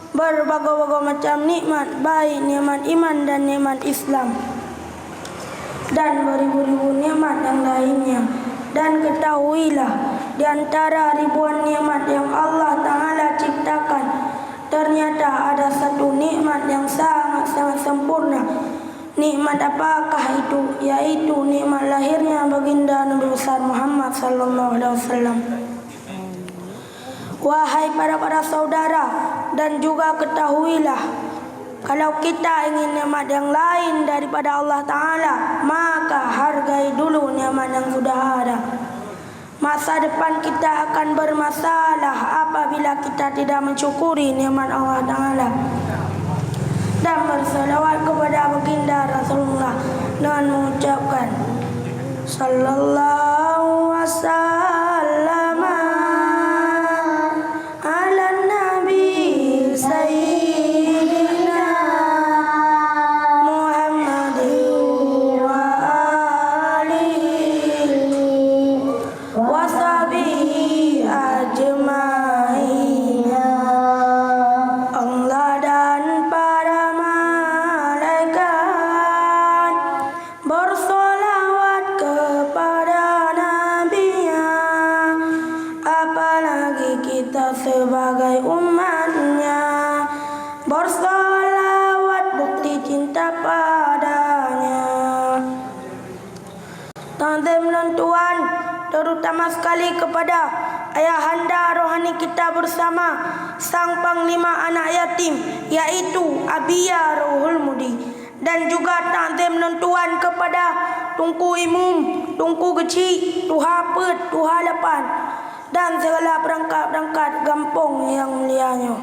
berbagai-bagai macam nikmat, baik nikmat iman dan nikmat Islam dan beribu-ribu nikmat yang lainnya. Dan ketahuilah, di antara ribuan nikmat yang Allah Ta'ala ciptakan, ternyata ada satu nikmat yang sangat-sangat sempurna. Nikmat apakah itu? Yaitu nikmat lahirnya baginda Nabi besar Muhammad sallallahu alaihi wasallam. Wahai para saudara, dan juga ketahuilah, kalau kita ingin nikmat yang lain daripada Allah Ta'ala, maka hargai dulu nikmat yang sudah ada. Masa depan kita akan bermasalah apabila kita tidak mensyukuri nikmat Allah Ta'ala. Dan bersalawat kepada baginda Rasulullah dengan mengucapkan sallallahu wasallam ala nabi sayyidina Muhammadin wa alihi wa sahbihi ajma'in. Allah dan para malaikat bersolawat kepada nabinya, apalagi kita sebagai umatnya bersolawat bukti cinta padanya. Ta'zim dan Tuhan, terutama sekali kepada ayahanda rohani kita bersama sang panglima anak yatim, yaitu Abia Ruhul Mudi. Dan juga ta'zim dan Tuhan kepada Tunku Imum, Tunku Kecil, Tuha Pet, Tuha Lapan, dan segala perangkat-perangkat kampung yang mulianya.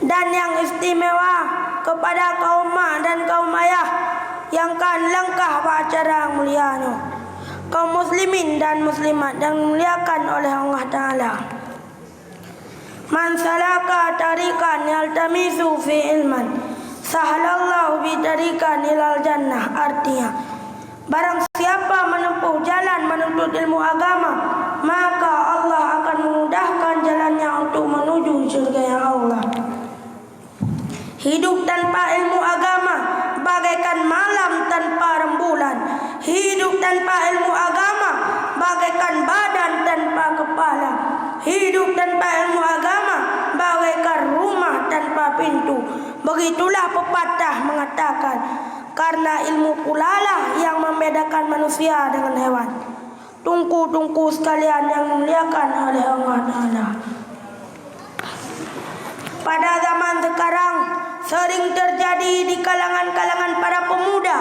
Dan yang istimewa kepada kaum mak dan kaum ayah yang kan langkah acara mulianya, kaum muslimin dan muslimat yang dimuliakan oleh Allah Ta'ala. Man salaka tariqan yaltamisu fi ilman sahalallahu bi tariqan ilal jannah. Artinya, barang siapa menempuh jalan menuntut ilmu agama, maka Allah akan memudahkan jalannya untuk menuju surga Allah. Hidup tanpa ilmu agama bagaikan malam tanpa rembulan. Hidup tanpa ilmu agama bagaikan badan tanpa kepala. Hidup tanpa ilmu agama bagaikan rumah tanpa pintu. Begitulah pepatah mengatakan, karena ilmu pulalah yang membedakan manusia dengan hewan. Tungku-tungku sekalian yang dimuliakan oleh Allah Ta'ala, pada zaman sekarang sering terjadi di kalangan-kalangan para pemuda,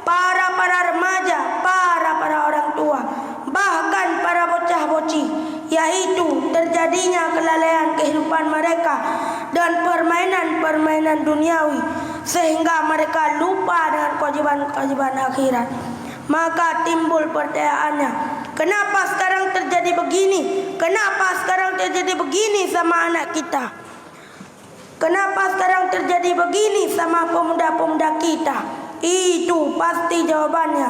para remaja, para orang tua, bahkan para bocah-bocih, yaitu terjadinya kelalaian kehidupan mereka dan permainan-permainan duniawi, sehingga mereka lupa dengan kewajiban-kewajiban akhirat. Maka timbul pertanyaannya, kenapa sekarang terjadi begini? Kenapa sekarang terjadi begini sama anak kita? Kenapa sekarang terjadi begini sama pemuda-pemuda kita? Itu pasti jawabannya,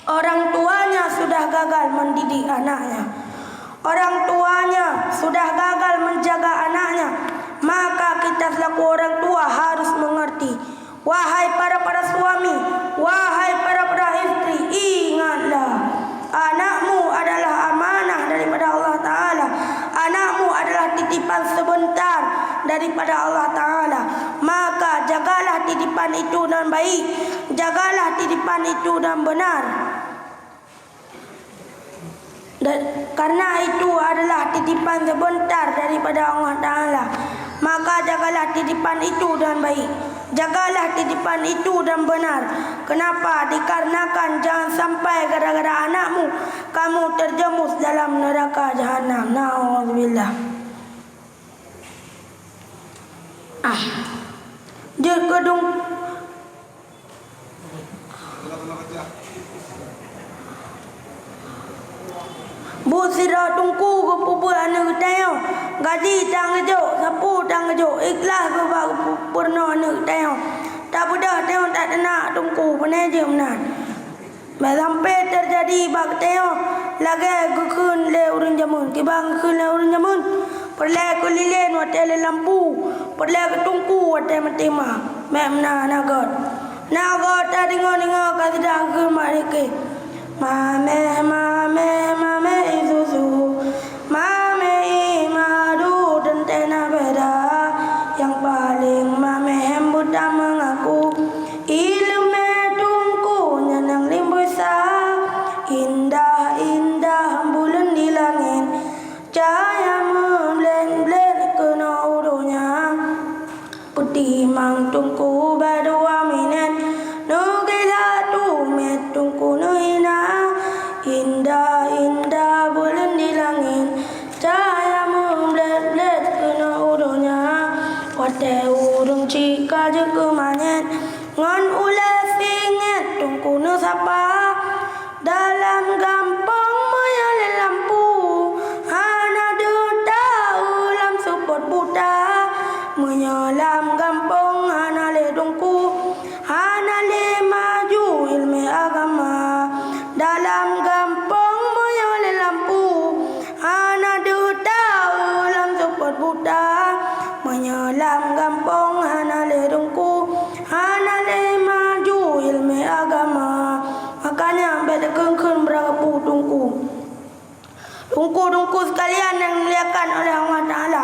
orang tuanya sudah gagal mendidik anaknya. Orang tuanya sudah gagal menjaga anaknya. Maka kita selaku orang tua harus mengerti. Wahai para suami, wahai para istri, ingatlah, anakmu adalah amanah daripada Allah Ta'ala. Anakmu adalah titipan sebentar daripada Allah Ta'ala. Maka jagalah titipan itu dengan baik, jagalah titipan itu dengan benar. Dan karena itu adalah titipan sebentar daripada Allah Ta'ala, maka jagalah titipan itu dengan baik, jagalah titipan itu dan benar. Kenapa? Dikarenakan jangan sampai gara-gara anakmu kamu terjemus dalam neraka jahanam. Na'udzubillah. Dia gedung Bu sira tungku ke pupu anu tayo gaji tang jo sapu tang jo ikhlas ke ba purno anu tayo tak budak tayo tak nak tungku pene je menan ba sampai terjadi bak tayo lagi gukun le urun jamun tibang kun le urun jamun perlai ke lilin hotel lampu, perlai ke tungku hotel matima. Memna nagot. Nagot tadi ngoningo ka tidak ke marike. Mame isusu. Mame imadu dan tena beda. Yang paling mame hembuta mengaku ilmu tungku nyanang limbusa. Indah bulan di langit, cahaya memblen-blen kena urunya. Putih mang tungku berdua minit, nugila tumet tungku nuhina. Indah bulan di langit, cahaya memblen-blen kena urunya. Wate urung cika je kemanyet, ngon ulas inget tungku nu sapa. Dalam gampang menyala lampu, hana duta ulam support buta. Menyalam gampang hana le dongku, hana le maju ilmu agama. Dalam gampang menyala lampu, hana duta ulam support buta. Menyalam gampang hana le dongku, hana le maju ilmu agama. Makanya beda kengkeng berapu tungku. Tungku sekalian yang dimuliakan oleh Allah Ta'ala.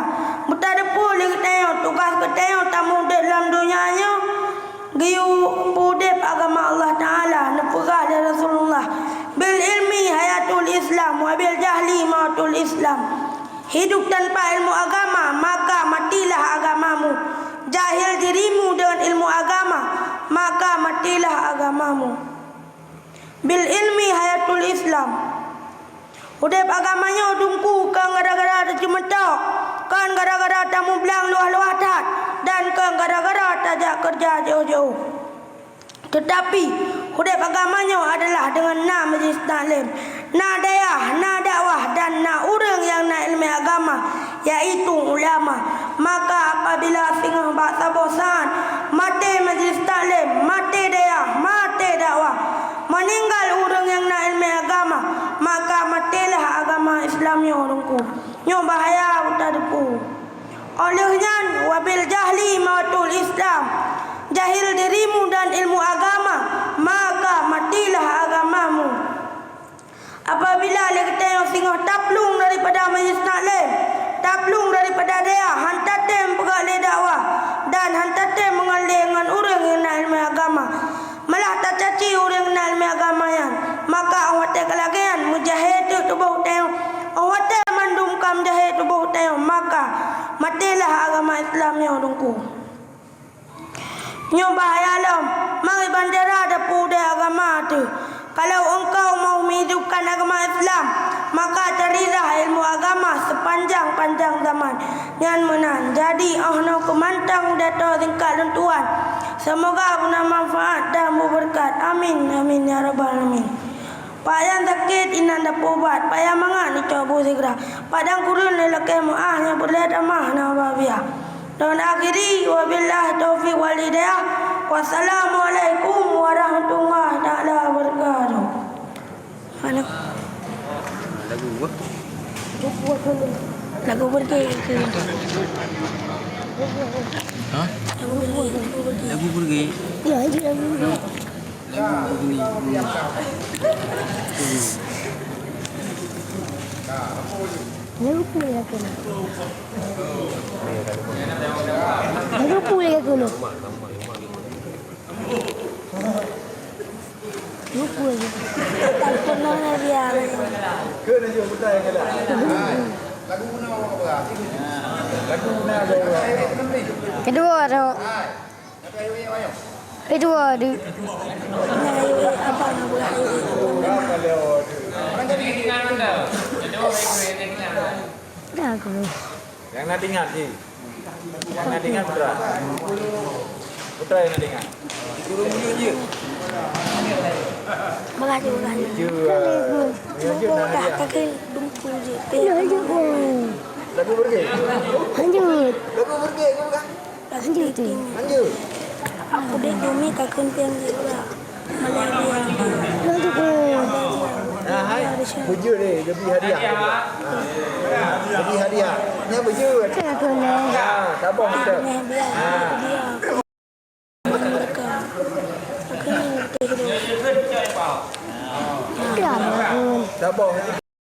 Mutadapu lagi tengok tugas ke tengok tamu dalam dunianya. Giu pudep agama Allah Ta'ala. Nepegah dari Rasulullah. Bil ilmi hayatul Islam. Wabil jahli mautul Islam. Hidup tanpa ilmu agama, maka matilah agamamu. Jahil dirimu dengan ilmu agama, maka matilah agamamu. Bil ilmi hayatul Islam. Udep agamanya tungku kan gara-gara ada cemetok, kan gara-gara tamu belang luah-luah tat, dan kan gara-gara tajak kerja jauh-jauh. Tetapi udep agamanya adalah dengan na majlis taklim, na dayah, na dakwah dan na urang yang na ilmu agama, yaitu ulama. Maka apabila singah baksa bosan, mati majlis taklim, mati dayah, mati dakwah, meninggal orang yang nak ilmu agama, maka matilah agama Islamnya orangku. Nyo bahaya utadapu. Olehnya wabil jahli mautul Islam. Jahil dirimu dan ilmu agama, maka matilah agamamu. Apabila kita yang singah taplung daripada majlis taklim, taplung daripada dia, hantatem pegawai dakwah, dan hantatem mengalir dengan orang yang nak ilmu agama, malah tak caci orang nak ilmu agama yang, maka awak kelagian mujahid tu tubuh tengok, awak mandumkan mujahid tubuh tengok, maka matilah agama Islamnya orangku. Nyo bahaya lam, mari bandera ada puda agama tu. Kalau engkau mau menghidupkan agama Islam, maka carilah ilmu agama sepanjang-panjang zaman. Yang menan. Jadi ahna kemantang dato tingkat lentuan. Semoga guna manfaat dan berberkat. Amin. Amin ya rabbal alamin. Pak yang sakit inan dah ubat. Pak yang mangan dicoba segera. Padang kurun lelaki mu'ahnya boleh damah na babia. Dan akhiri wabillahi taufiq wal hidayah. Wassalamualaikum warahmatullahi taala wabarakatuh. Mana? Lagu apa? Lagu pergi. Ha? Lagu pergi. Ya, lagu pergi. Lagu begini. Lagu pulih aku nak. Lagu pulih aku nak. Lagu pulih. Tak pernah dia. Kena je betul yang ada. Lagu guna apa? Lagu guna apa? Kedua tu. Kedua tu. Apa nak buat? Dah aku. Yang nak dengar je. Yang nak dengar putra. Putra yang nak dengar. Turun je. Makasih. Je. Dah kaki dumpul je. Lagu pergi. Lanjut. Lagu pergi ke bukan? Lanjut. Lanjut. Aku dek dumi kakun piang juga. Malaysia. Lanjut. Nah, Berje ni, dia beli hadiah. Dia beli hadiah. Ni berje. Saya boleh. Sabar kita. Biar dia. Mereka. Akan Sabar.